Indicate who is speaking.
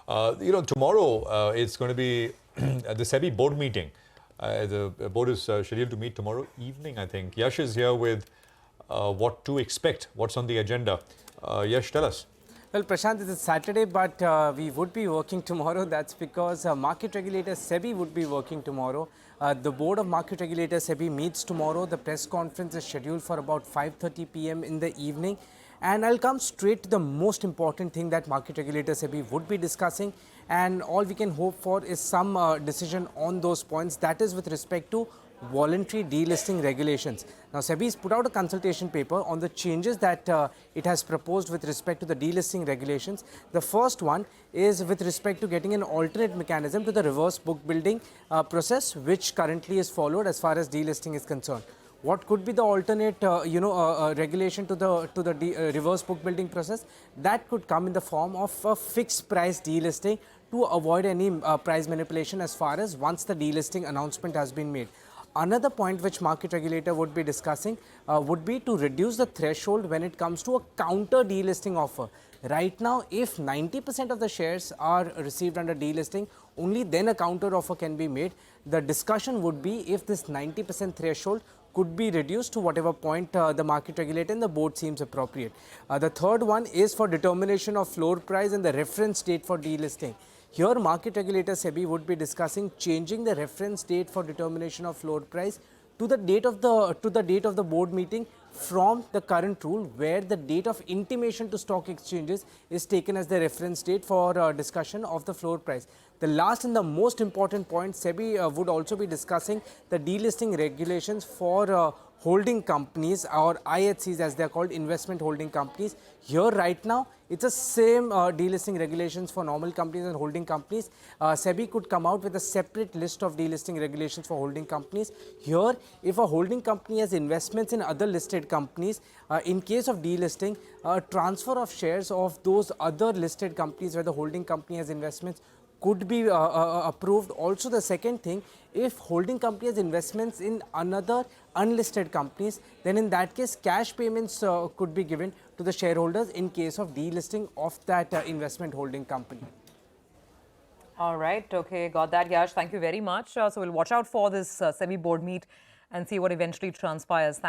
Speaker 1: Tomorrow it's going to be the SEBI board meeting. The board is scheduled to meet tomorrow evening, I think. Yash is here with what to expect, what's on the agenda. Yash, tell us.
Speaker 2: Well, Prashant, it is Saturday, but we would be working tomorrow. That's because market regulator SEBI would be working tomorrow. The board of market regulator SEBI meets tomorrow. The press conference is scheduled for about 5:30 p.m. in the evening. And I'll come straight to the most important thing that market regulator SEBI would be discussing. And all we can hope for is some decision on those points. That is with respect to voluntary delisting regulations. Now, SEBI has put out a consultation paper on the changes that it has proposed with respect to the delisting regulations. The first one is with respect to getting an alternate mechanism to the reverse book building process, which currently is followed as far as delisting is concerned. What could be the alternate, regulation to the reverse book building process? That could come in the form of a fixed price delisting to avoid any price manipulation as far as once the delisting announcement has been made. Another point which market regulator would be discussing would be to reduce the threshold when it comes to a counter delisting offer. Right now, if 90% of the shares are received under delisting, only then a counter offer can be made. The discussion would be if this 90% threshold could be reduced to whatever point the market regulator and the board seems appropriate. The third one is for determination of floor price and the reference date for delisting. Here, market regulator SEBI would be discussing changing the reference date for determination of floor price to the date of the board meeting from the current rule, where the date of intimation to stock exchanges is taken as the reference date for discussion of the floor price. The last and the most important point, SEBI would also be discussing the delisting regulations for holding companies, or IHCs as they are called, investment holding companies. Here right now, it's the same delisting regulations for normal companies and holding companies. SEBI could come out with a separate list of delisting regulations for holding companies. Here, if a holding company has investments in other listed companies, in case of delisting, transfer of shares of those other listed companies where the holding company has investments could be approved. Also, the second thing, if holding company has investments in another unlisted companies, then in that case cash payments could be given to the shareholders in case of delisting of that investment holding company.
Speaker 3: All right, okay, got that, Yash. Thank you very much. So we'll watch out for this SEBI board meet and see what eventually transpires.